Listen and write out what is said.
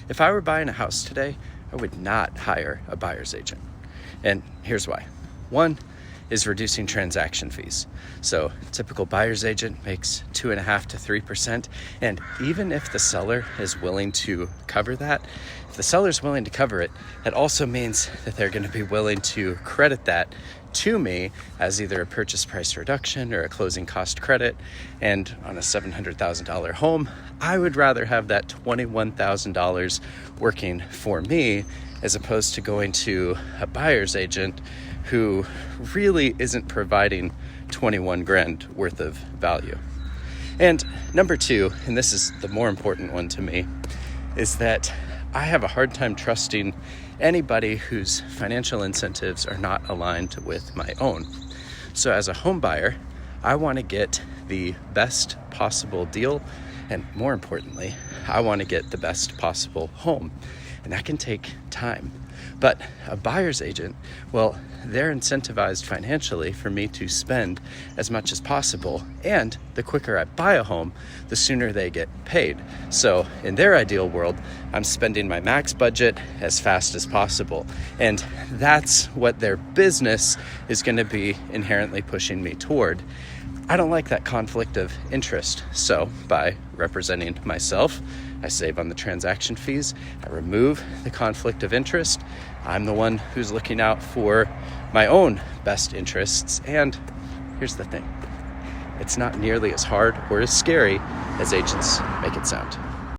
If I were buying a house today, I would not hire a buyer's agent. And here's why. One is reducing transaction fees. So typical buyer's agent makes 2.5% to 3%. And even if the seller is willing to cover that, if the seller's willing to cover it, that also means that they're going to be willing to credit that to me as either a purchase price reduction or a closing cost credit. And on a $700,000 home, I would rather have that $21,000 working for me as opposed to going to a buyer's agent who really isn't providing 21 grand worth of value. And number two, and this is the more important one to me, is that I have a hard time trusting anybody whose financial incentives are not aligned with my own. So as a home buyer, I want to get the best possible deal, and more importantly, I want to get the best possible home. And that can take time. But a buyer's agent, well, they're incentivized financially for me to spend as much as possible. And the quicker I buy a home, the sooner they get paid. So in their ideal world, I'm spending my max budget as fast as possible. And that's what their business is going to be inherently pushing me toward. I don't like that conflict of interest. So by representing myself, I save on the transaction fees. I remove the conflict of interest. I'm the one who's looking out for my own best interests. And here's the thing. It's not nearly as hard or as scary as agents make it sound.